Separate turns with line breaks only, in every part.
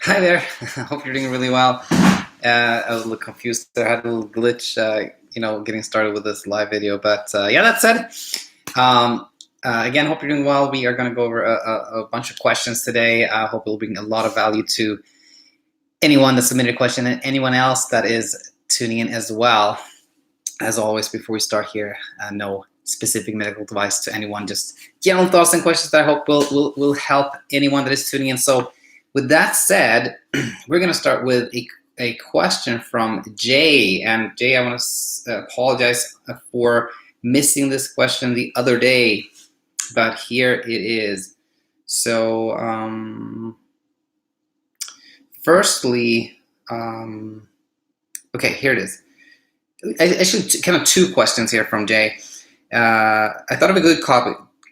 Hi there. Hope you're doing really well. I was a little confused there. I had a little glitch, getting started with this live video. But yeah, that said, again, hope you're doing well. We are going to go over a bunch of questions today. I hope it will bring a lot of value to anyone that submitted a question and anyone else that is tuning in as well. As always, before we start here, no specific medical advice to anyone, just general thoughts and questions that I hope will help anyone that is tuning in. So with that said, we're going to start with a question from Jay. And Jay, I want to apologize for missing this question the other day, but here it is. So firstly, okay, here it is. Actually, kind of two questions here from Jay. I thought of a good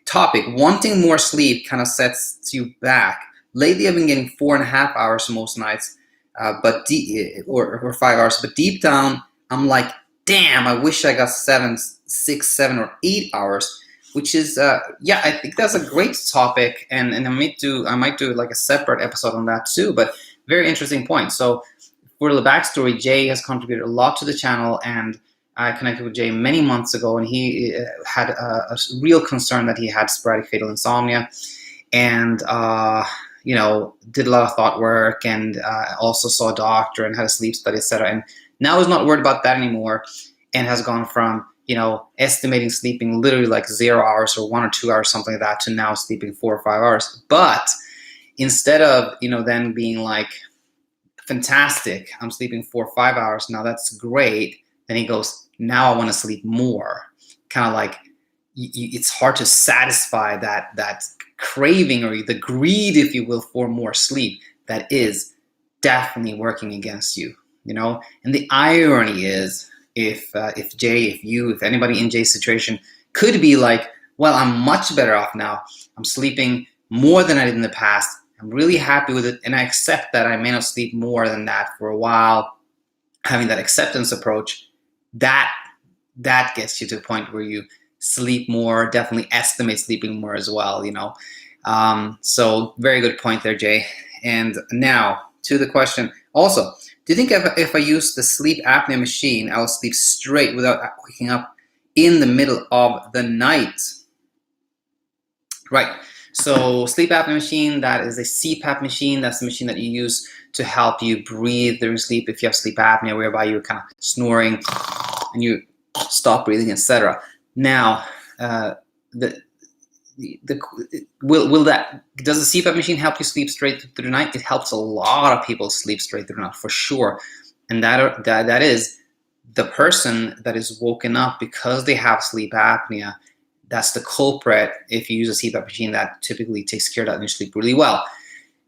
topic. Wanting more sleep kind of sets you back. Lately, I've been getting 4.5 hours most nights, or 5 hours. But deep down, I'm like, damn, I wish I got 6, 7, or 8 hours. Which is, yeah, I think that's a great topic, and I might do like a separate episode on that too. But very interesting point. So for the backstory, Jay has contributed a lot to the channel, and I connected with Jay many months ago, and he had a real concern that he had sporadic fatal insomnia, and did a lot of thought work, and also saw a doctor and had a sleep study, etc. And now is not worried about that anymore, and has gone from estimating sleeping literally like 0 hours or 1 or 2 hours, something like that, to now sleeping 4 or 5 hours. But instead of then being like, fantastic, I'm sleeping 4 or 5 hours now, that's great, then he goes, now I want to sleep more. Kind of like it's hard to satisfy that craving, or the greed, if you will, for more sleep that is definitely working against you. And the irony is, if anybody in Jay's situation could be like, well, I'm much better off now, I'm sleeping more than I did in the past, I'm really happy with it, and I accept that I may not sleep more than that for a while. Having that acceptance approach, that gets you to a point where you sleep more, definitely estimate sleeping more as well. So very good point there, Jay. And now to the question. Also, do you think if I use the sleep apnea machine, I will sleep straight without waking up in the middle of the night? Right. So sleep apnea machine, that is a CPAP machine. That's the machine that you use to help you breathe during sleep if you have sleep apnea, whereby you're kind of snoring and you stop breathing, etc. Now, does the CPAP machine help you sleep straight through the night? It helps a lot of people sleep straight through the night, for sure. And that is the person that is woken up because they have sleep apnea. That's the culprit. If you use a CPAP machine, that typically takes care of that and you sleep really well.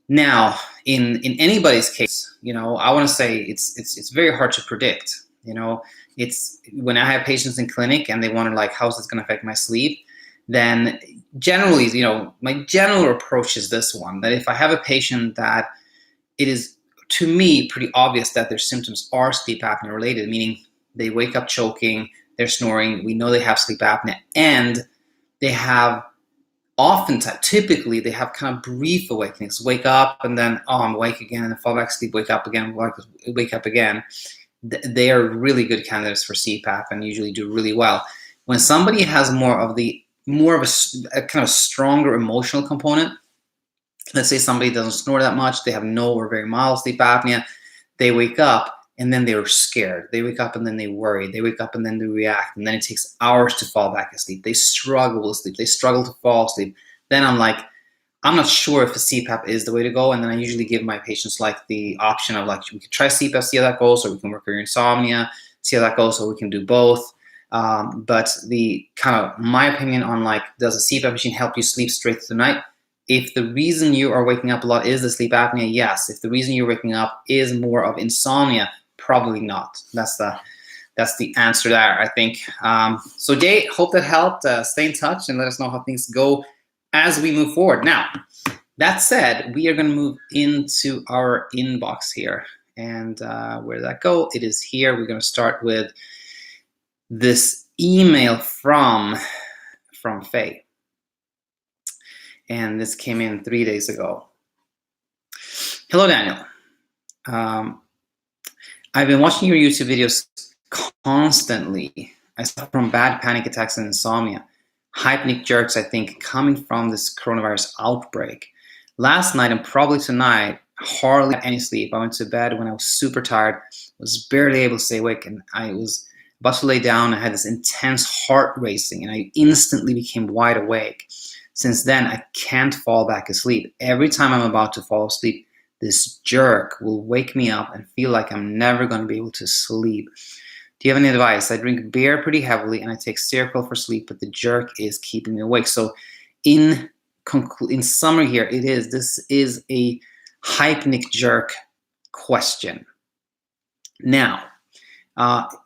Now, in anybody's case, I want to say it's very hard to predict. It's when I have patients in clinic and they wonder like, how's this going to affect my sleep? Then generally, my general approach is this one: that if I have a patient that it is, to me, pretty obvious that their symptoms are sleep apnea related, meaning they wake up choking, they're snoring, we know they have sleep apnea, and they have typically they have kind of brief awakenings, wake up and then, oh, I'm awake again, and then fall back to sleep, wake up again, wake up again. They are really good candidates for CPAP and usually do really well. When somebody has more of a kind of stronger emotional component, let's say somebody doesn't snore that much, they have no or very mild sleep apnea, they wake up and then they're scared. They wake up and then they worry. They wake up and then they react. And then it takes hours to fall back asleep. They struggle with sleep. They struggle to fall asleep. Then I'm like, I'm not sure if a CPAP is the way to go. And then I usually give my patients like the option of like, we could try CPAP, see how that goes, or we can work on your insomnia, see how that goes, or we can do both. But the kind of my opinion on like, does a CPAP machine help you sleep straight through the night? If the reason you are waking up a lot is the sleep apnea, yes. If the reason you're waking up is more of insomnia, probably not. That's the answer there, I think. So Jay, hope that helped. Stay in touch and let us know how things go as we move forward. Now, that said, we are going to move into our inbox here. And where did that go? It is here. We're going to start with this email from Faye. And this came in 3 days ago. Hello, Daniel. Um, I've been watching your YouTube videos constantly. I suffer from bad panic attacks and insomnia. Hypnic jerks, I think, coming from this coronavirus outbreak. Last night and probably tonight, hardly had any sleep. I went to bed when I was super tired, was barely able to stay awake, and I was about to lay down. I had this intense heart racing, and I instantly became wide awake. Since then, I can't fall back asleep. Every time I'm about to fall asleep, this jerk will wake me up and feel like I'm never going to be able to sleep. Do you have any advice? I drink beer pretty heavily and I take Seroquel for sleep, but the jerk is keeping me awake. So in summary here, this is a hypnic jerk question. Now,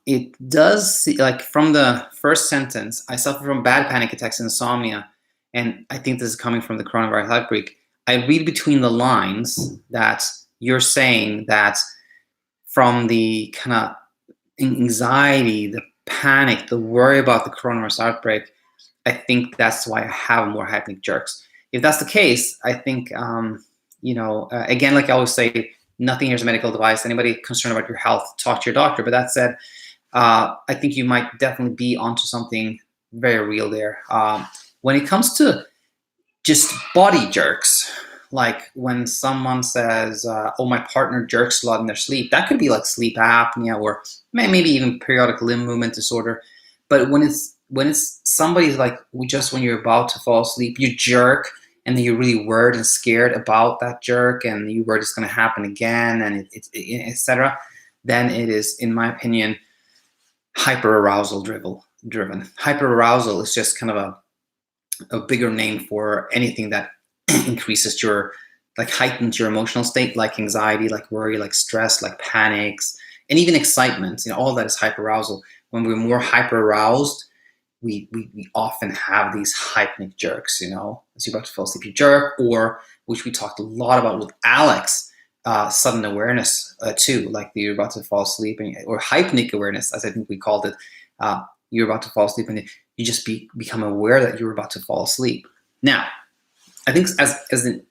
it does, like from the first sentence, I suffer from bad panic attacks and insomnia, and I think this is coming from the coronavirus outbreak. I read between the lines that you're saying that from the kind of anxiety, the panic, the worry about the coronavirus outbreak, I think that's why I have more hypnic jerks. If that's the case, I think, again, like I always say, nothing here is a medical advice. Anybody concerned about your health, talk to your doctor. But that said, I think you might definitely be onto something very real there. When it comes to just body jerks, like when someone says, oh, my partner jerks a lot in their sleep, that could be like sleep apnea or maybe even periodic limb movement disorder. But when it's somebody's like, when you're about to fall asleep, you jerk, and then you're really worried and scared about that jerk, and you worried it's going to happen again, and etc., then it is, in my opinion, hyper-arousal driven. Hyper-arousal is just kind of a bigger name for anything that increases heightens your emotional state, like anxiety, like worry, like stress, like panics, and even excitement. All that is hyperarousal. When we're more hyper-aroused, we often have these hypnic jerks, as you're about to fall asleep, you jerk, or, which we talked a lot about with Alex, sudden awareness too, like you're about to fall asleep, or hypnic awareness, as I think we called it. You're about to fall asleep and you just become aware that you're about to fall asleep. Now, I think as in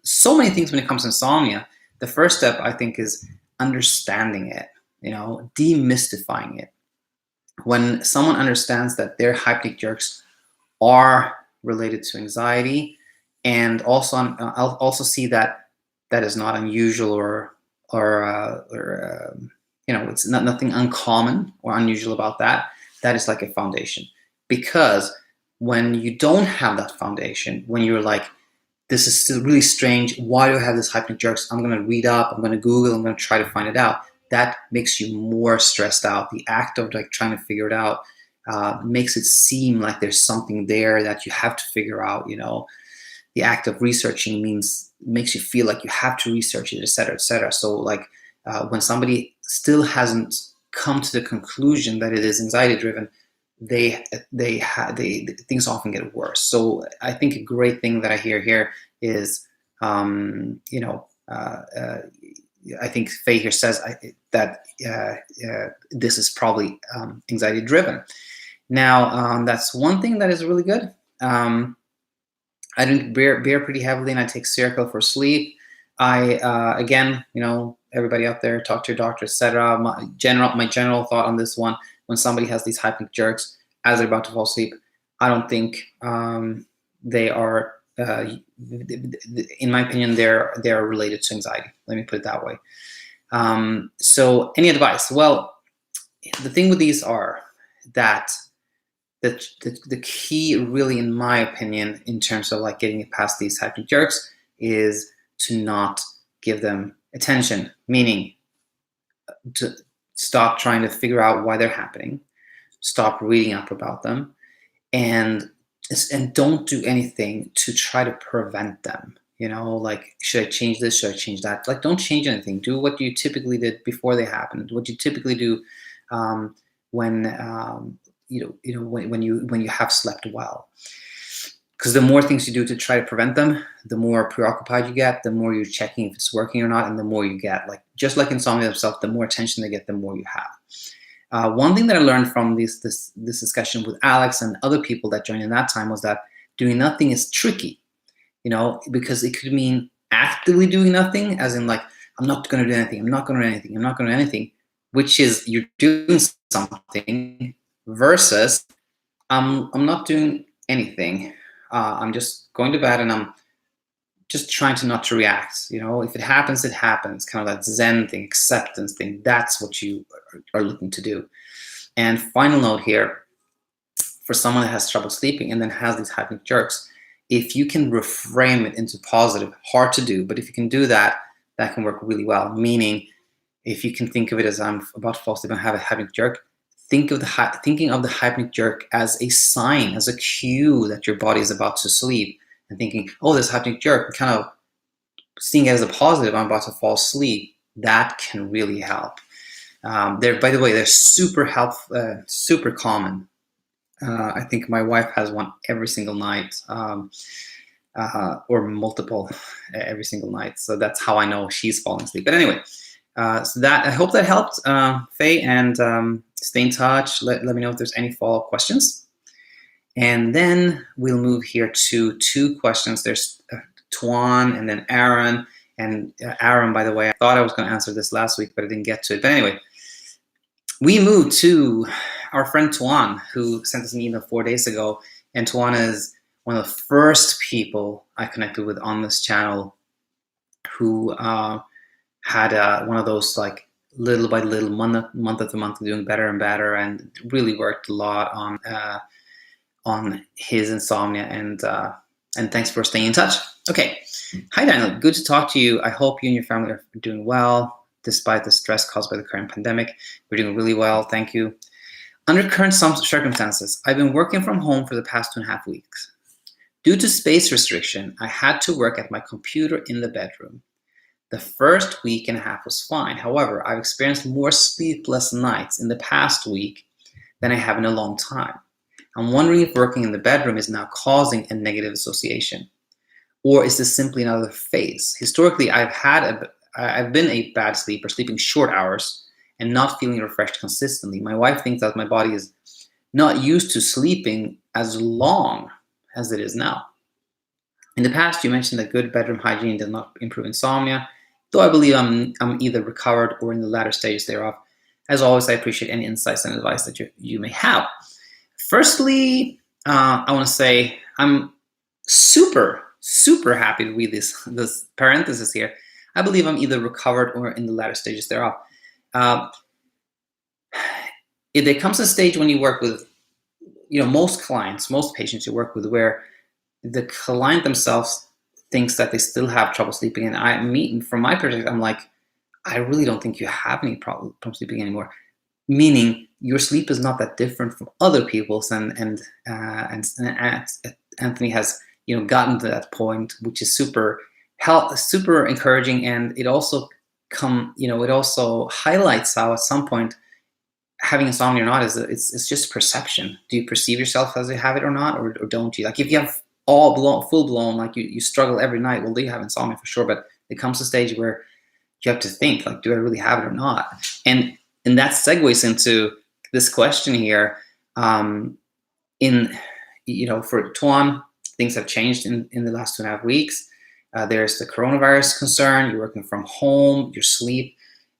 so many things when it comes to insomnia, the first step, I think, is understanding it, demystifying it. When someone understands that their hypnic jerks are related to anxiety, and also I'll also see that is not unusual or it's nothing uncommon or unusual about that. That is like a foundation. Because when you don't have that foundation, when you're like, this is still really strange, why do I have this hypnic jerks? I'm going to read up, I'm going to Google, I'm going to try to find it out. That makes you more stressed out. The act of trying to figure it out makes it seem like there's something there that you have to figure out. The act of researching makes you feel like you have to research it, et cetera, et cetera. So when somebody still hasn't come to the conclusion that it is anxiety driven, things often get worse. So I think a great thing that I hear here is, I think Faye here says that this is probably anxiety driven. Now, that's one thing that is really good. I drink beer pretty heavily, and I take Seroquel for sleep. Again, everybody out there, talk to your doctor, etc. My general thought on this one: when somebody has these hypnic jerks as they're about to fall asleep, I don't think they are. In my opinion, they're related to anxiety. Let me put it that way. So, any advice? Well, the thing with these are that the key, really, in my opinion, in terms of getting past these hypnic jerks, is to not give them attention. Meaning, to stop trying to figure out why they're happening, stop reading up about them, and don't do anything to try to prevent them. Should I change this? Should I change that? Don't change anything. Do what you typically did before they happened. What you typically do when you have slept well. Because the more things you do to try to prevent them, the more preoccupied you get, the more you're checking if it's working or not, and the more you get. Just like insomnia themselves, the more attention they get, the more you have. One thing that I learned from this discussion with Alex and other people that joined in that time was that doing nothing is tricky, because it could mean actively doing nothing, as in like, I'm not going to do anything, I'm not going to do anything, I'm not going to do anything, which is you're doing something, versus I'm not doing anything. I'm just going to bed and I'm just trying to not to react. If it happens, it happens. Kind of that Zen thing, acceptance thing. That's what you are looking to do. And final note here, for someone that has trouble sleeping and then has these hypnic jerks, if you can reframe it into positive, hard to do, but if you can do that, that can work really well. Meaning, if you can think of it as I'm about to fall asleep and have a hypnic jerk, thinking of the hypnic jerk as a sign, as a cue that your body is about to sleep, and thinking, oh, this hypnic jerk, kind of seeing it as a positive, I'm about to fall asleep. That can really help. By the way, they're super super common. I think my wife has one every single night, or multiple every single night. So that's how I know she's falling asleep. But anyway, so that, I hope that helped, Faye, and stay in touch. Let me know if there's any follow-up questions. And then we'll move here to 2 questions. There's Toine and then Aaron. And Aaron, by the way, I thought I was going to answer this last week, but I didn't get to it. But anyway, we moved to our friend Toine, who sent us an email 4 days ago. And Toine is one of the first people I connected with on this channel who had one of those, like, little by little, month after month, doing better and better, and really worked a lot on his insomnia. And thanks for staying in touch. Okay. Hi, Daniel. Good to talk to you. I hope you and your family are doing well despite the stress caused by the current pandemic. We're doing really well. Thank you. Under current circumstances, I've been working from home for the past 2.5 weeks. Due to space restriction, I had to work at my computer in the bedroom. The first week and a half was fine. However, I've experienced more sleepless nights in the past week than I have in a long time. I'm wondering if working in the bedroom is now causing a negative association, or is this simply another phase? Historically, I've been a bad sleeper, sleeping short hours and not feeling refreshed consistently. My wife thinks that my body is not used to sleeping as long as it is now. In the past, you mentioned that good bedroom hygiene does not improve insomnia, though I believe I'm either recovered or in the latter stages thereof. As always, I appreciate any insights and advice that you may have. Firstly, I want to say I'm super happy to read this parenthesis here. I believe I'm either recovered or in the latter stages thereof. There comes a stage when you work with, most clients, most patients you work with, where the client themselves thinks that they still have trouble sleeping, and from my perspective, I'm like, I really don't think you have any problem sleeping anymore. Meaning, your sleep is not that different from other people's, and Anthony has gotten to that point, which is super encouraging, and it also highlights how at some point having insomnia or not it's just perception. Do you perceive yourself as you have it or not, or don't you? Like, if you have full blown, like you struggle every night, well, do you have insomnia for sure? But it comes to a stage where you have to think, like, do I really have it or not? And that segues into this question here. For Toine, things have changed in the last 2.5 weeks. There's the coronavirus concern. You're working from home. Your sleep,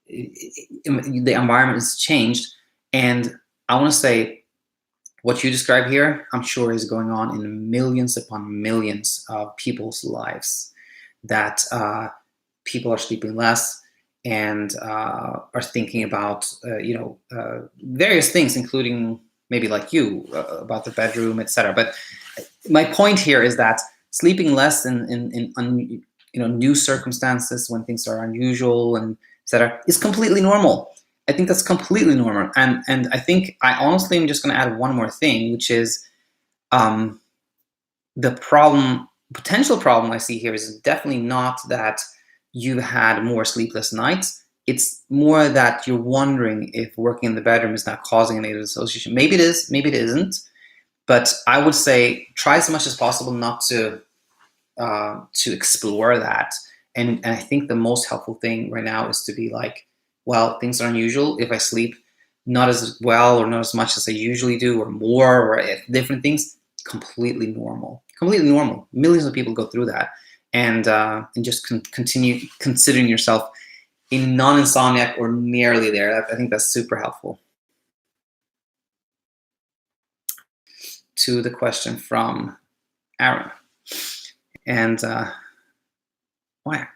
the environment has changed. And I want to say, what you describe here, I'm sure is going on in millions upon millions of people's lives, that people are sleeping less and are thinking about various things, including maybe like you, about the bedroom, etc. But my point here is that sleeping less in new circumstances, when things are unusual and etc., is completely normal. I think that's completely normal. And I think I honestly am just going to add one more thing, which is the potential problem I see here is definitely not that you've had more sleepless nights. It's more that you're wondering if working in the bedroom is not causing a negative association. Maybe it is, maybe it isn't. But I would say try as much as possible not to explore that. And I think the most helpful thing right now is to be like, well, things are unusual. If I sleep not as well or not as much as I usually do, or more, or different things, completely normal. Completely normal. Millions of people go through that. and just continue considering yourself a non-insomniac or nearly there. I think that's super helpful. To the question from Aaron, and why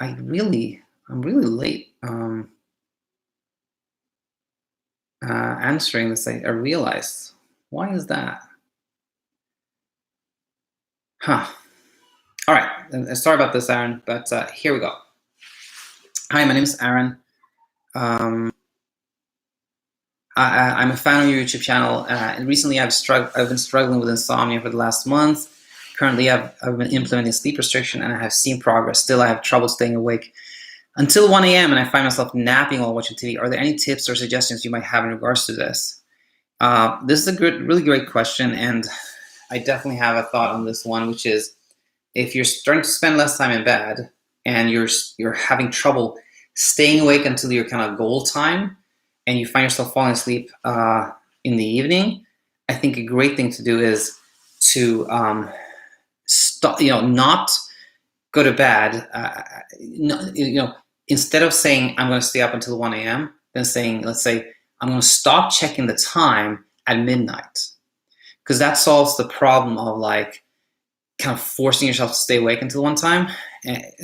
I'm really late answering this. I realized, why is that? Huh. All right. Sorry about this, Aaron, but here we go. Hi, my name is Aaron. I'm a fan of your YouTube channel, and recently I've been struggling with insomnia for the last month. Currently, I've been implementing sleep restriction, and I have seen progress. Still, I have trouble staying awake until 1 a.m., and I find myself napping while watching TV. Are there any tips or suggestions you might have in regards to this? This is a really great question, and I definitely have a thought on this one, which is if you're starting to spend less time in bed and you're having trouble staying awake until your kind of goal time, and you find yourself falling asleep in the evening, I think a great thing to do is to stop. Not go to bed. Instead of saying I'm going to stay up until 1 a.m., then saying, let's say, I'm going to stop checking the time at midnight, because that solves the problem of like kind of forcing yourself to stay awake until a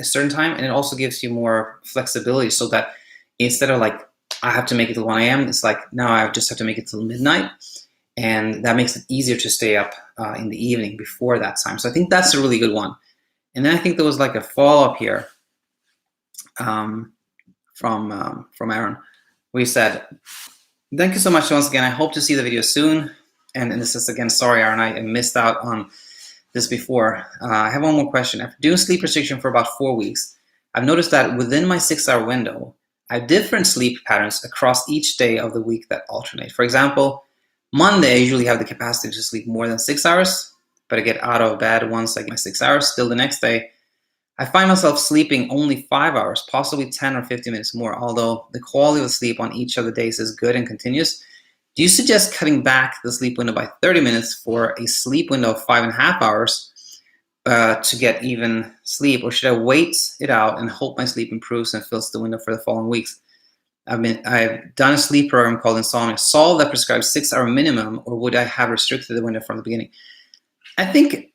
certain time, and it also gives you more flexibility, so that instead of like I have to make it till 1 a.m., it's like now I just have to make it till midnight, and that makes it easier to stay up in the evening before that time. So I think that's a really good one. And then I think there was like a follow-up here from Aaron, where he said, thank you so much once again. I hope to see the video soon. And this is, again, sorry, Aaron, I missed out on this before. I have one more question. After doing sleep restriction for about 4 weeks, I've noticed that within my 6-hour window, I have different sleep patterns across each day of the week that alternate. For example, Monday, I usually have the capacity to sleep more than 6 hours, but I get out of bed once I get my 6 hours. Still, the next day, I find myself sleeping only 5 hours, possibly 10 or 15 minutes more, although the quality of sleep on each of the days is good and continuous. Do you suggest cutting back the sleep window by 30 minutes for a sleep window of 5.5 hours to get even sleep, or should I wait it out and hope my sleep improves and fills the window for the following weeks? I've done a sleep program called Insomnia Solve that prescribes 6-hour minimum, or would I have restricted the window from the beginning? I think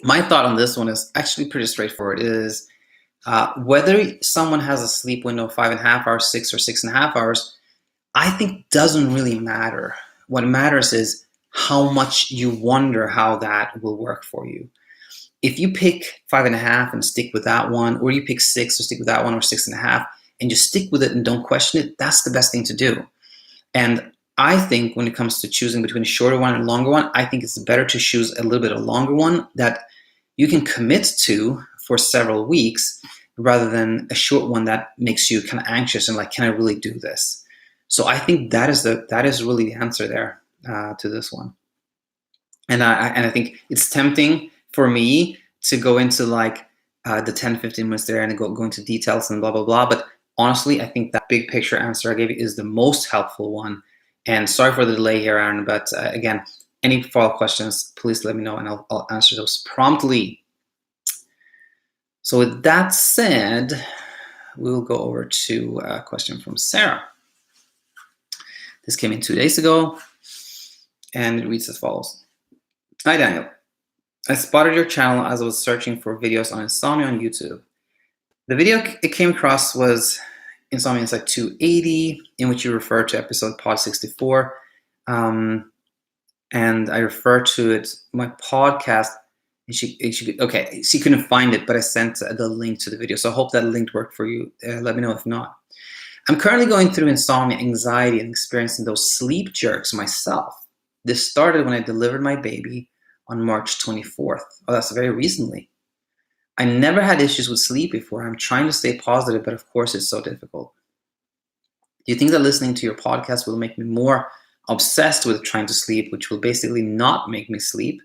my thought on this one is actually pretty straightforward. It is whether someone has a sleep window of 5.5 hours, 6 or 6.5 hours, I think doesn't really matter. What matters is how much you wonder how that will work for you. If you pick 5.5 and stick with that one, or you pick 6 or stick with that one, or 6.5, and just stick with it and don't question it, that's the best thing to do. And I think when it comes to choosing between a shorter one and a longer one, I think it's better to choose a little bit of a longer one that you can commit to for several weeks, rather than a short one that makes you kind of anxious and like, can I really do this? So I think that is really the answer there to this one. And I think it's tempting for me to go into like the 10-15 minutes there and go into details and blah blah blah. But honestly, I think that big picture answer I gave you is the most helpful one. And sorry for the delay here, Aaron, but again, any follow-up questions, please let me know and I'll answer those promptly. So with that said, we'll go over to a question from Sarah. This came in 2 days ago, and it reads as follows. Hi, Daniel. I spotted your channel as I was searching for videos on insomnia on YouTube. The video it came across was Insomnia Insight 280, in which you refer to episode pod 64. And I refer to it, my podcast. She couldn't find it, but I sent the link to the video. So I hope that link worked for you. Let me know if not. I'm currently going through insomnia, anxiety, and experiencing those sleep jerks myself. This started when I delivered my baby on March 24th. Oh, that's very recently. I never had issues with sleep before. I'm trying to stay positive, but of course it's so difficult. Do you think that listening to your podcast will make me more obsessed with trying to sleep, which will basically not make me sleep?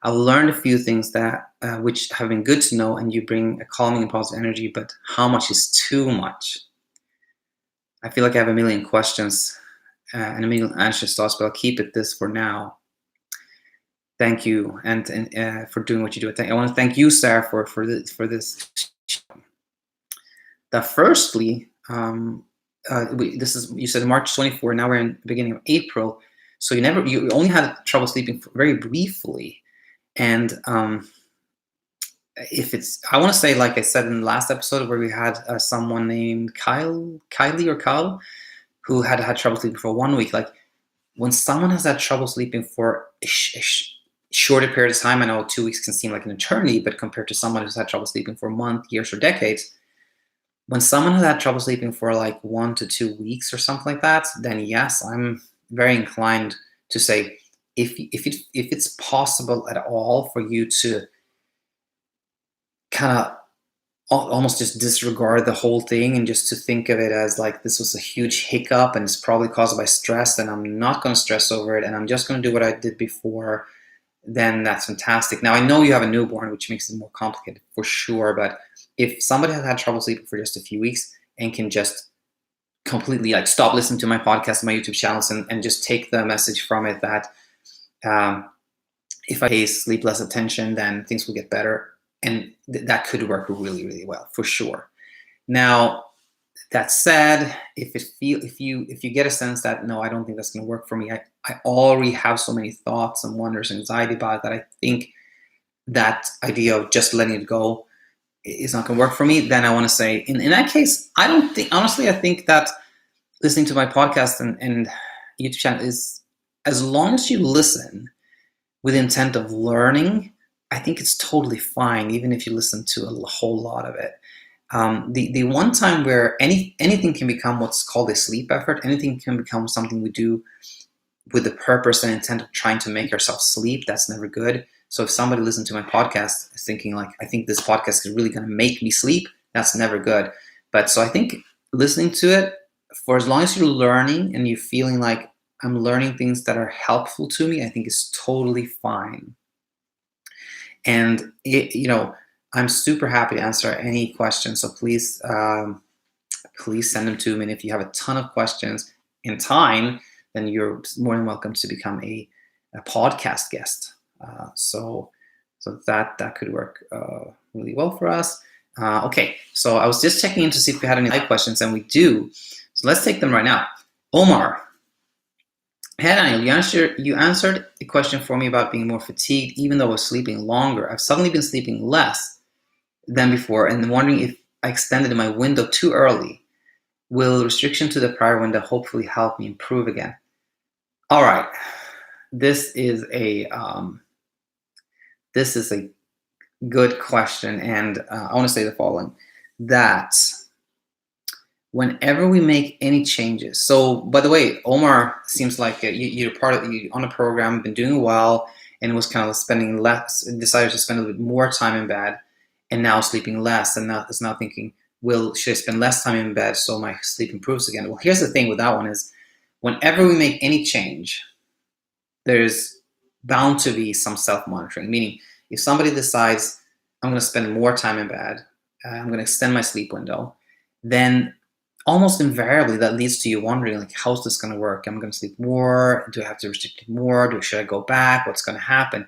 I've learned a few things that which have been good to know, and you bring a calming and positive energy, but how much is too much? I feel like I have a million questions and a million anxious thoughts, but I'll keep it this for now. Thank you, and for doing what you do. I want to thank you, Sarah, for this. That firstly, this is, you said March 24. Now we're in the beginning of April, so you only had trouble sleeping very briefly, and if it's, I want to say, like I said in the last episode where we had someone named Kyle, who had trouble sleeping for 1 week. Like, when someone has had trouble sleeping for a shorter period of time, I know 2 weeks can seem like an eternity, but compared to someone who's had trouble sleeping for a month, years, or decades, when someone has had trouble sleeping for like 1 to 2 weeks or something like that, then yes, I'm very inclined to say, if it's possible at all for you to kind of almost just disregard the whole thing and just to think of it as like this was a huge hiccup and it's probably caused by stress, and I'm not going to stress over it and I'm just going to do what I did before, then that's fantastic. Now, I know you have a newborn, which makes it more complicated for sure, but if somebody has had trouble sleeping for just a few weeks and can just completely like stop listening to my podcast, my YouTube channels, and just take the message from it that if I pay sleep less attention, then things will get better. And that could work really, really well for sure. Now, that said, if you get a sense that no, I don't think that's going to work for me, I already have so many thoughts and wonders and anxiety about it that I think that idea of just letting it go is not going to work for me, then I want to say, in that case, I don't think, honestly, I think that listening to my podcast and YouTube channel is, as long as you listen with the intent of learning, I think it's totally fine, even if you listen to a whole lot of it. The one time where anything can become what's called a sleep effort, anything can become something we do with the purpose and intent of trying to make ourselves sleep, that's never good. So if somebody listened to my podcast thinking like, I think this podcast is really going to make me sleep, that's never good. But so I think listening to it, for as long as you're learning and you're feeling like I'm learning things that are helpful to me, I think it's totally fine. And I'm super happy to answer any questions. So please send them to me. And if you have a ton of questions in time, then you're more than welcome to become a podcast guest. So that could work really well for us. Okay, so I was just checking in to see if we had any live questions, and we do. So let's take them right now. Omar. Hey Daniel, you answered a question for me about being more fatigued even though I was sleeping longer. I've suddenly been sleeping less than before and wondering if I extended my window too early. Will restriction to the prior window hopefully help me improve again? All right, this is a good question, and I want to say the following: that whenever we make any changes. So, by the way, Omar, seems like you're on a program, been doing well, and was kind of spending less, decided to spend a little bit more time in bed, and now sleeping less, and now is now thinking, well, should I spend less time in bed so my sleep improves again? Well, here's the thing with that one is, whenever we make any change, there's bound to be some self-monitoring. Meaning, if somebody decides, I'm going to spend more time in bed, I'm going to extend my sleep window, then almost invariably that leads to you wondering, like, how's this going to work? Am I going to sleep more? Do I have to restrict it more? Should I go back? What's going to happen?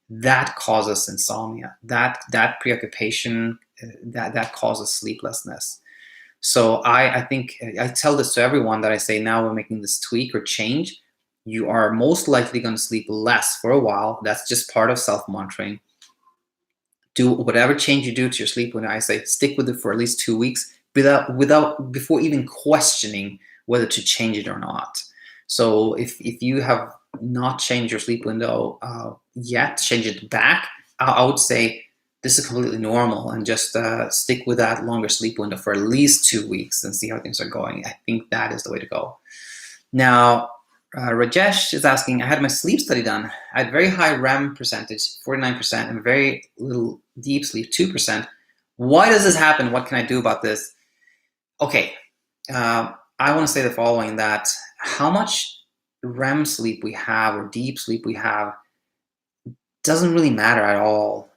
That causes insomnia. That preoccupation, that causes sleeplessness. So I think I tell this to everyone that I say, now we're making this tweak or change, you are most likely going to sleep less for a while. That's just part of self-monitoring. Do whatever change you do to your sleep window, I say stick with it for at least 2 weeks before even questioning whether to change it or not. So if you have not changed your sleep window yet, change it back, I would say this is completely normal, and just stick with that longer sleep window for at least 2 weeks and see how things are going. I think that is the way to go. Now, Rajesh is asking, I had my sleep study done. I had very high REM percentage, 49%, and very little deep sleep, 2%. Why does this happen? What can I do about this? Okay, I want to say the following, that how much REM sleep we have or deep sleep we have doesn't really matter at all.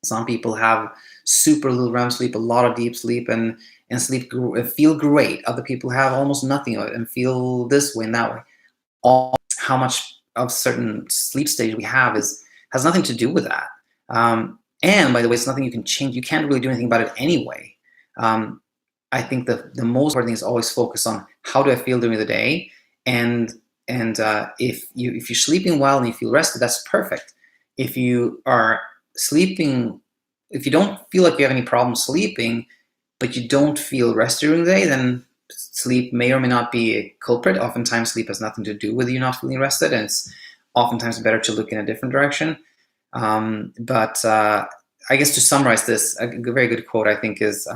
Some people have super little REM sleep, a lot of deep sleep, and feel great. Other people have almost nothing of it and feel this way and that way. How much of certain sleep stage we have has nothing to do with that. And by the way, it's nothing you can change. You can't really do anything about it anyway. I think the most important thing is always focus on how do I feel during the day, and if you're sleeping well and you feel rested, that's perfect. If you are sleeping, if you don't feel like you have any problem sleeping, but you don't feel rested during the day, then sleep may or may not be a culprit. Oftentimes, sleep has nothing to do with you not feeling rested, and it's oftentimes better to look in a different direction. But I guess to summarize this, a very good quote I think is,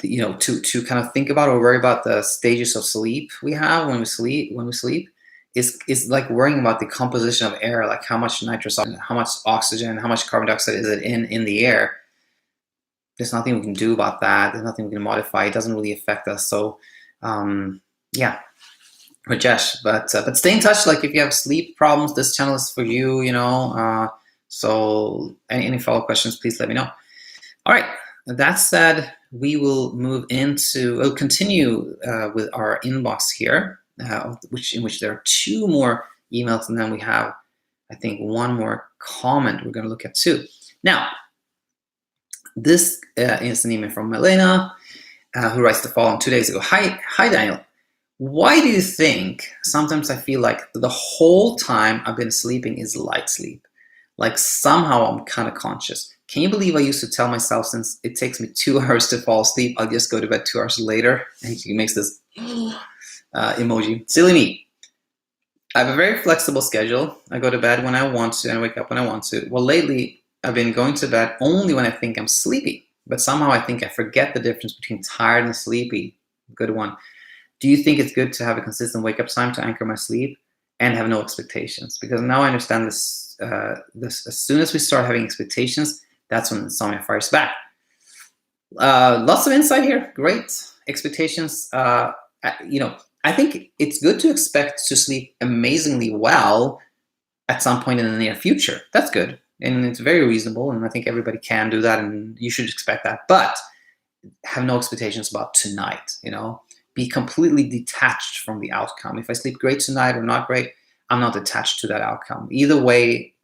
to kind of think about or worry about the stages of sleep we have when we sleep is like worrying about the composition of air, like how much nitrous oxide, how much oxygen, how much carbon dioxide is it in the air. There's nothing we can do about that. There's nothing we can modify. It doesn't really affect us. So, yeah, Rajesh. But stay in touch. Like if you have sleep problems, this channel is for you. So any follow-up questions, please let me know. All right. That said, we'll continue with our inbox here, in which there are 2 more emails, and then we have, I think, 1 more comment we're going to look at too. Now, this is an email from Malena, who writes the following 2 days ago. Hi, Daniel. Why do you think sometimes I feel like the whole time I've been sleeping is light sleep? Like somehow I'm kind of conscious. Can you believe I used to tell myself, since it takes me 2 hours to fall asleep, I'll just go to bed 2 hours later? And he makes this emoji. Silly me. I have a very flexible schedule. I go to bed when I want to and I wake up when I want to. Well, lately, I've been going to bed only when I think I'm sleepy, but somehow I think I forget the difference between tired and sleepy. Good one. Do you think it's good to have a consistent wake-up time to anchor my sleep and have no expectations? Because now I understand this. As soon as we start having expectations, that's when insomnia fires back. Lots of insight here. Great expectations. I think it's good to expect to sleep amazingly well at some point in the near future. That's good. And it's very reasonable, and I think everybody can do that, and you should expect that. But have no expectations about tonight, Be completely detached from the outcome. If I sleep great tonight or not great, I'm not attached to that outcome. Either way,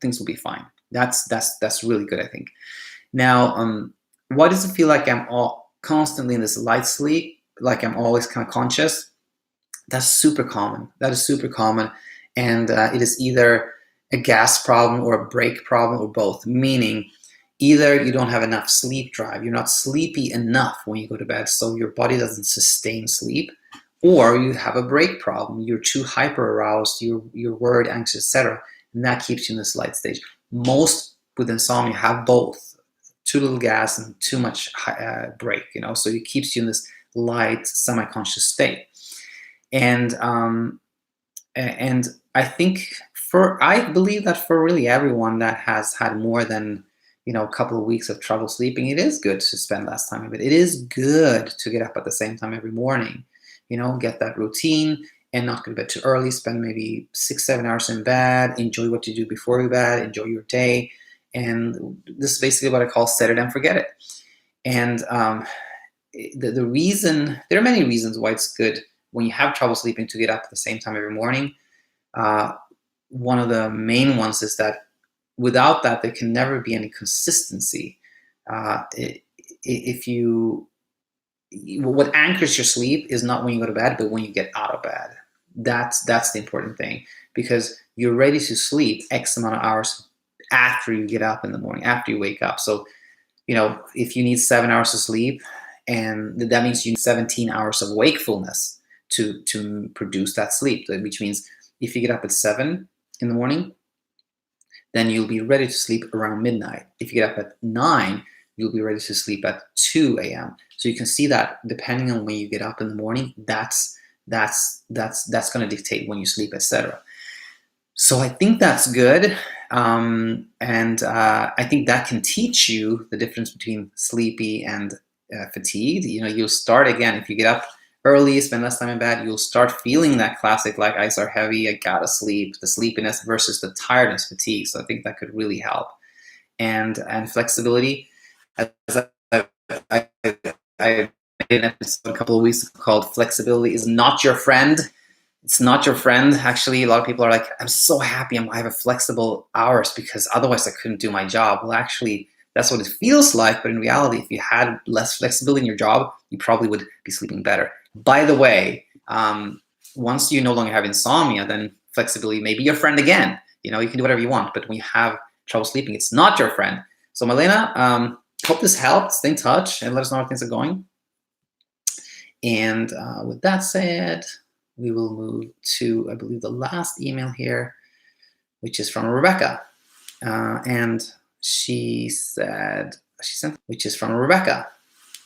things will be fine. That's really good, I think. Now, why does it feel like I'm constantly in this light sleep, like I'm always kind of conscious? That's super common. That is super common. And it is either a gas problem or a brake problem or both, meaning either you don't have enough sleep drive, you're not sleepy enough when you go to bed, so your body doesn't sustain sleep, or you have a brake problem, you're too hyper-aroused, you're worried, anxious, etc., and that keeps you in this light stage. Most with insomnia have both, too little gas and too much brake, so it keeps you in this light, semi-conscious state. And I think I believe that for really everyone that has had more than a couple of weeks of trouble sleeping, it is good to spend less time in bed. It is good to get up at the same time every morning, get that routine and not go to bed too early. Spend maybe 6-7 hours in bed. Enjoy what you do before your bed. Enjoy your day. And this is basically what I call set it and forget it. And the reason, there are many reasons why it's good when you have trouble sleeping to get up at the same time every morning. One of the main ones is that without that, there can never be any consistency. What anchors your sleep is not when you go to bed, but when you get out of bed. That's the important thing, because you're ready to sleep X amount of hours after you get up in the morning, after you wake up. So, if you need 7 hours of sleep, and that means you need 17 hours of wakefulness to produce that sleep, which means if you get up at 7 in the morning, then you'll be ready to sleep around midnight. If you get up at 9, you'll be ready to sleep at 2 a.m. So you can see that depending on when you get up in the morning, that's going to dictate when you sleep, etc. So I think that's good, and I think that can teach you the difference between sleepy and fatigued. You'll start again if you get up early, spend less time in bed, you'll start feeling that classic, like, eyes are heavy, I gotta sleep, the sleepiness versus the tiredness, fatigue. So I think that could really help. And flexibility, as I made an episode a couple of weeks ago called "Flexibility is Not Your Friend." It's not your friend. Actually, a lot of people are like, I'm so happy I have a flexible hours because otherwise I couldn't do my job. Well, actually, that's what it feels like. But in reality, if you had less flexibility in your job, you probably would be sleeping better. By the way, once you no longer have insomnia, then flexibility may be your friend again. You know, you can do whatever you want. But when you have trouble sleeping, it's not your friend. So Malena, hope this helped. Stay in touch and let us know how things are going. And with that said, we will move to, I believe, the last email here, which is from Rebecca. And she said, which is from Rebecca.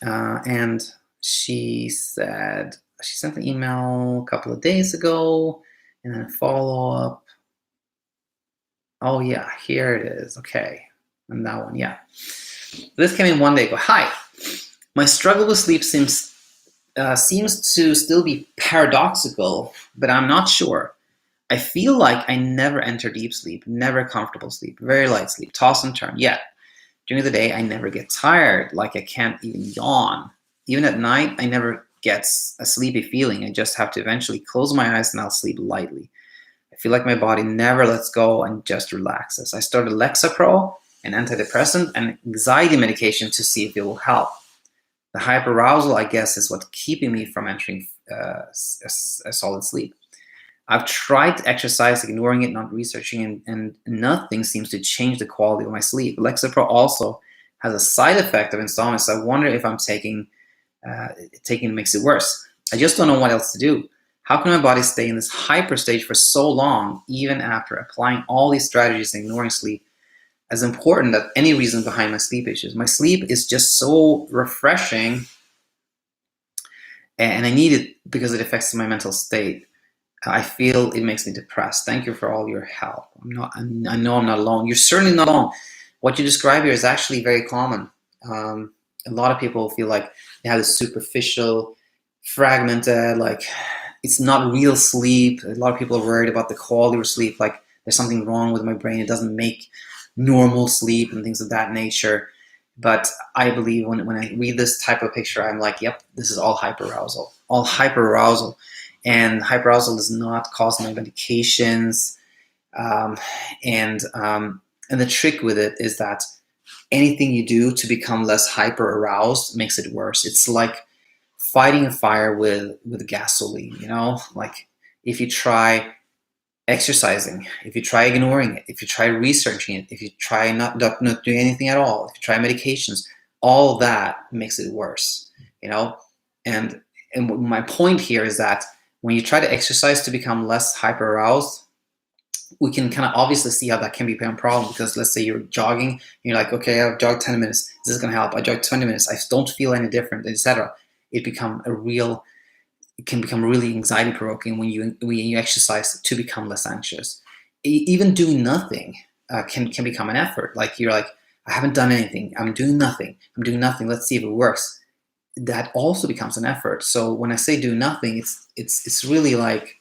And she said, she sent an email a couple of days ago and then a follow-up. Oh yeah, here it is. Okay, and that one, yeah. This came in one day ago. Hi, my struggle with sleep seems to still be paradoxical, but I'm not sure. I feel like I never enter deep sleep, never comfortable sleep, very light sleep, toss and turn. Yet, during the day, I never get tired, like I can't even yawn. Even at night, I never get a sleepy feeling. I just have to eventually close my eyes and I'll sleep lightly. I feel like my body never lets go and just relaxes. I started Lexapro, an antidepressant, and anxiety medication to see if it will help. The hyperarousal, I guess, is what's keeping me from entering a solid sleep. I've tried to exercise, ignoring it, not researching, and nothing seems to change the quality of my sleep. Lexapro also has a side effect of insomnia, so I wonder if I'm taking it makes it worse. I just don't know what else to do. How can my body stay in this hyper stage for so long, even after applying all these strategies and ignoring sleep as important as any reason behind my sleep issues? My sleep is just so refreshing, and I need it because it affects my mental state. I feel it makes me depressed. Thank you for all your help. I know I'm not alone. You're certainly not alone. What you describe here is actually very common. A lot of people feel like they have this superficial, fragmented, like it's not real sleep. A lot of people are worried about the quality of sleep, like there's something wrong with my brain. It doesn't make normal sleep and things of that nature. But I believe when I read this type of picture, I'm like, yep, this is all hyperarousal. All hyperarousal. And hyperarousal is not caused by medications. And the trick with it is that anything you do to become less hyper-aroused makes it worse. It's like fighting a fire with gasoline, you know? Like if you try exercising, if you try ignoring it, if you try researching it, if you try not doing anything at all, if you try medications, all that makes it worse, you know? And my point here is that when you try to exercise to become less hyper-aroused, we can kind of obviously see how that can be a problem, because let's say you're jogging, and you're like, okay, I've jogged 10 minutes, is this going to help? I jogged 20 minutes, I don't feel any different, etc. It can become really anxiety provoking when you exercise to become less anxious. Even doing nothing can become an effort. Like you're like, I haven't done anything, I'm doing nothing, let's see if it works. That also becomes an effort. So when I say do nothing, it's really like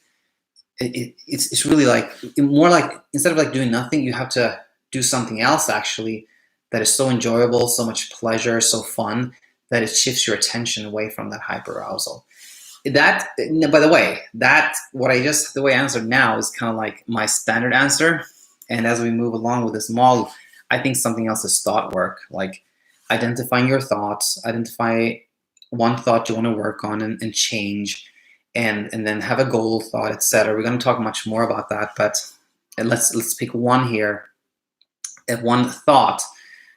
it's really like more like, instead of like doing nothing, you have to do something else actually that is so enjoyable, so much pleasure, so fun, that it shifts your attention away from that hyperarousal. That, by the way, the way I answered now is kind of like my standard answer. And as we move along with this model, I think something else is thought work, like identifying your thoughts, identify one thought you want to work on and change, and then have a goal thought, etc. We're going to talk much more about that, but let's pick one here. And one thought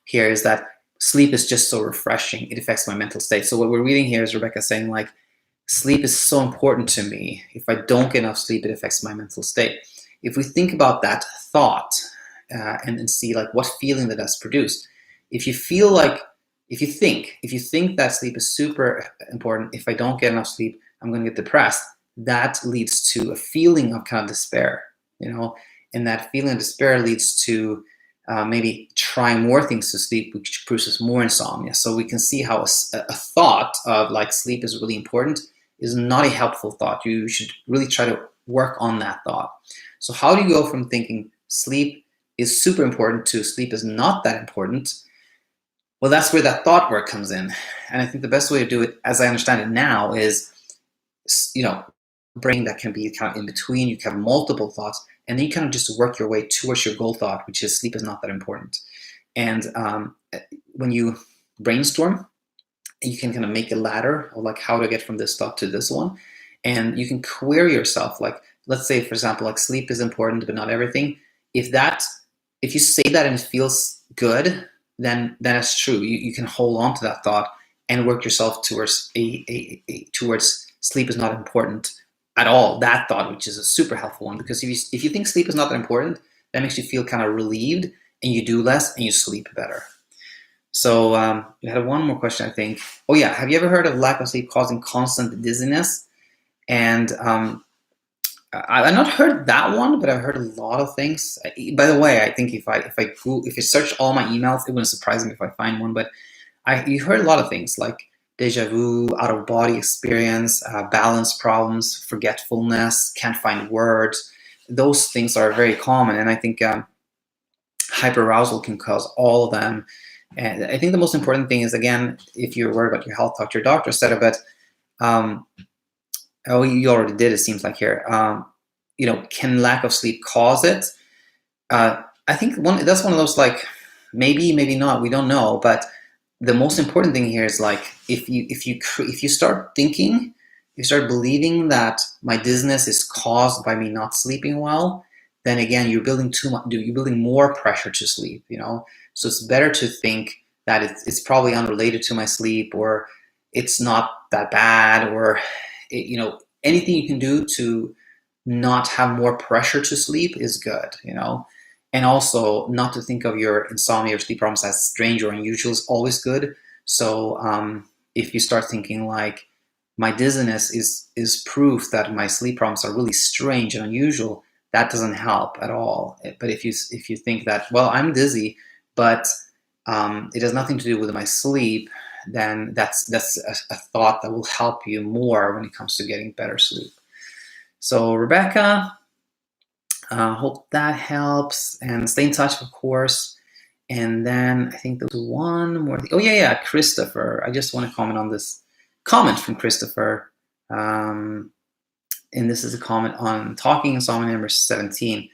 here is that sleep is just so refreshing, it affects my mental state. So what we're reading here is Rebecca saying, like, sleep is so important to me. If I don't get enough sleep, it affects my mental state. If we think about that thought and see like what feeling that does produce, if you think that sleep is super important, if I don't get enough sleep, I'm going to get depressed, that leads to a feeling of kind of despair, you know, and that feeling of despair leads to maybe trying more things to sleep, which produces more insomnia. So we can see how a thought of like sleep is really important is not a helpful thought. You should really try to work on that thought. So how do you go from thinking sleep is super important to sleep is not that important? Well, that's where that thought work comes in. And I think the best way to do it, as I understand it now, is, you know, brain that can be kind of in between. You can have multiple thoughts, and then you kind of just work your way towards your goal thought, which is sleep is not that important. And when you brainstorm, you can kind of make a ladder of like how to get from this thought to this one, and you can query yourself. Like, let's say, for example, like sleep is important, but not everything. If you say that and it feels good, then that's true. You can hold on to that thought and work yourself towards towards sleep is not important at all. That thought, which is a super helpful one, because if you think sleep is not that important, that makes you feel kind of relieved, and you do less and you sleep better. So you had one more question, I think. Oh yeah, have you ever heard of lack of sleep causing constant dizziness? And I've not heard that one, but I've heard a lot of things. By the way, I think if I search all my emails, it wouldn't surprise me if I find one. But you heard a lot of things like deja vu, out of body experience, balance problems, forgetfulness, can't find words. Those things are very common, and I think hyper-arousal can cause all of them. And I think the most important thing is, again, if you're worried about your health, talk to your doctor, etc. But oh, you already did, it seems like here. Can lack of sleep cause it? I think that's one of those, like, maybe not, we don't know. But the most important thing here is, like, if you start thinking, you start believing that my dizziness is caused by me not sleeping well, then again, you're building too much. You're building more pressure to sleep. So it's better to think that it's probably unrelated to my sleep, or it's not that bad, or anything you can do to not have more pressure to sleep is good. And also, not to think of your insomnia or sleep problems as strange or unusual is always good. So if you start thinking like, my dizziness is proof that my sleep problems are really strange and unusual, that doesn't help at all. But if you think that, well, I'm dizzy, but it has nothing to do with my sleep, then that's a thought that will help you more when it comes to getting better sleep. So Rebecca, hope that helps, and stay in touch, of course. And then I think there was one more thing. Oh yeah, Christopher. I just want to comment on this comment from Christopher. And this is a comment on Talking Insomnia number 17.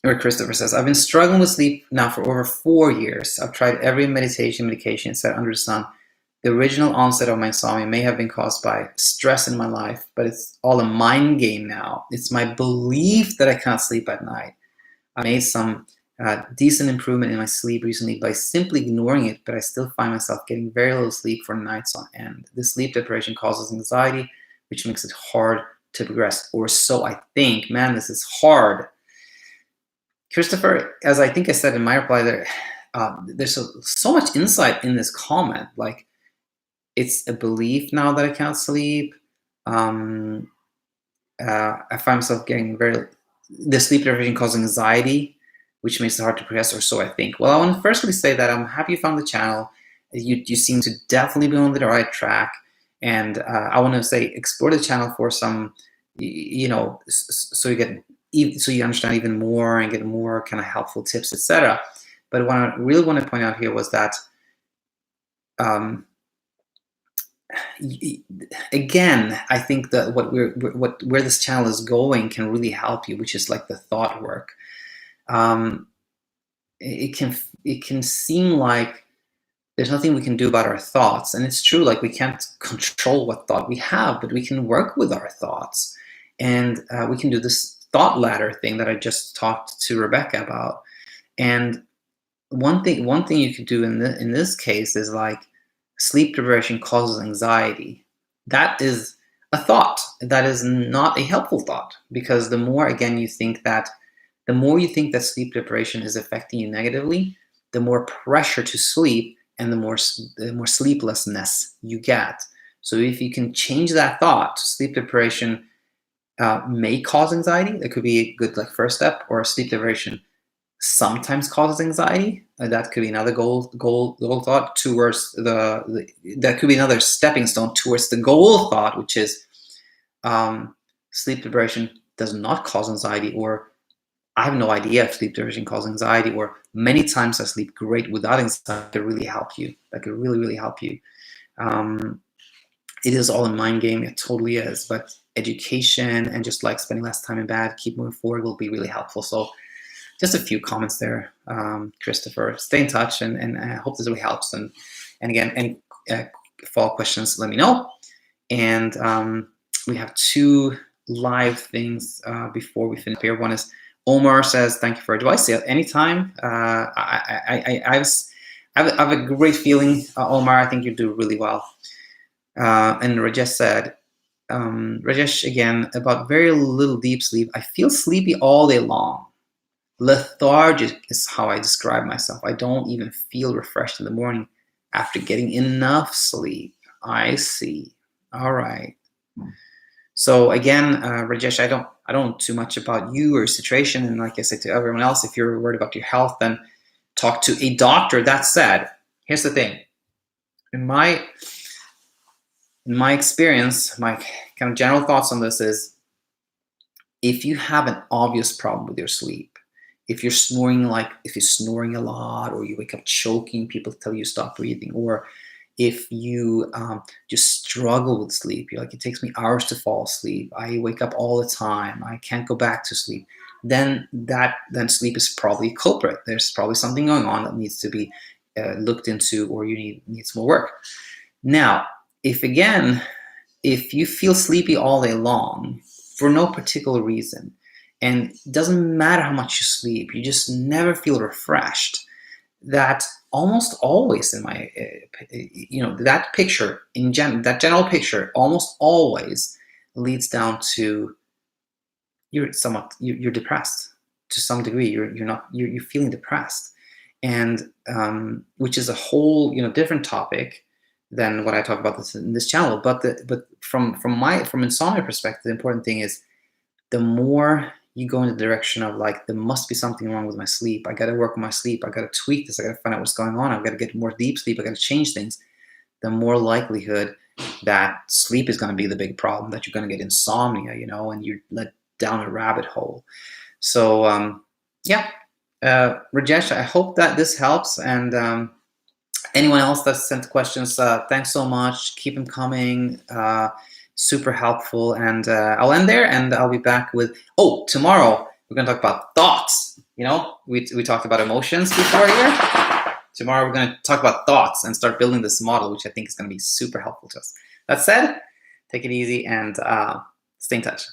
Where Christopher says, I've been struggling with sleep now for over 4 years. I've tried every medication set under the sun. The original onset of my insomnia may have been caused by stress in my life, but it's all a mind game now. It's my belief that I can't sleep at night. I made some decent improvement in my sleep recently by simply ignoring it, but I still find myself getting very little sleep for nights on end. This sleep deprivation causes anxiety, which makes it hard to progress, or so I think. Man, this is hard. Christopher, as I think I said in my reply, there's so much insight in this comment. Like, it's a belief now that I can't sleep. I find myself getting the sleep deprivation causes anxiety, which makes it hard to progress, or so I think. Well, I want to firstly say that I'm happy you found the channel. You seem to definitely be on the right track. And I want to say, explore the channel for some, so you understand even more and get more kind of helpful tips, etc. But what I really want to point out here was that, again, I think that where this channel is going can really help you, which is like the thought work. It can seem like there's nothing we can do about our thoughts, and it's true. Like, we can't control what thought we have, but we can work with our thoughts, and we can do this thought ladder thing that I just talked to Rebecca about. And one thing you could do in this case is, like, sleep deprivation causes anxiety. That is a thought. That is not a helpful thought, because the more you think that sleep deprivation is affecting you negatively, the more pressure to sleep and the more sleeplessness you get. So if you can change that thought to sleep deprivation may cause anxiety, that could be a good first step. Or sleep deprivation sometimes causes anxiety. That could be another goal thought towards that could be another stepping stone towards the goal thought, which is sleep deprivation does not cause anxiety, or I have no idea if sleep deprivation causes anxiety, or many times I sleep great without anxiety. That could really help you. That could really help you. it is all a mind game. It totally is. But education and just like spending less time in bed, keep moving forward will be really helpful. So just a few comments there, Christopher. Stay in touch, and I hope this really helps. And again, any follow-up questions, let me know. And we have 2 live things before we finish here. One is Omar says, "Thank you for advice." Yeah, anytime. I have a great feeling, Omar. I think you do really well. And Rajesh said, Rajesh again, about very little deep sleep. I feel sleepy all day long. Lethargic is how I describe myself. I don't even feel refreshed in the morning after getting enough sleep. I see. All right. So again, Rajesh, I don't know too much about you or your situation. And like I said to everyone else, if you're worried about your health, then talk to a doctor. That said, here's the thing. In my experience, my kind of general thoughts on this is, if you have an obvious problem with your sleep, if you're snoring a lot, or you wake up choking, people tell you stop breathing, or if you just struggle with sleep, you're like, it takes me hours to fall asleep, I wake up all the time, I can't go back to sleep, then sleep is probably a culprit. There's probably something going on that needs to be looked into, or you need some more work. Now, if you feel sleepy all day long for no particular reason, and it doesn't matter how much you sleep, you just never feel refreshed, that almost always in my, that picture, that general picture almost always leads down to you're depressed to some degree. You're feeling depressed, and which is a whole different topic than what I talk about in this channel. But from Insomnia perspective, the important thing is, the more you go in the direction of like, there must be something wrong with my sleep, I got to work on my sleep, I got to tweak this, I got to find out what's going on, I've got to get more deep sleep, I got to change things, the more likelihood that sleep is going to be the big problem, that you're going to get insomnia, and you're led down a rabbit hole. So Rajesh, I hope that this helps. And anyone else that sent questions, thanks so much. Keep them coming. Super helpful. And I'll end there, and I'll be back with, tomorrow we're going to talk about thoughts. We talked about emotions before here. Tomorrow we're going to talk about thoughts and start building this model, which I think is going to be super helpful to us. That said, take it easy and stay in touch.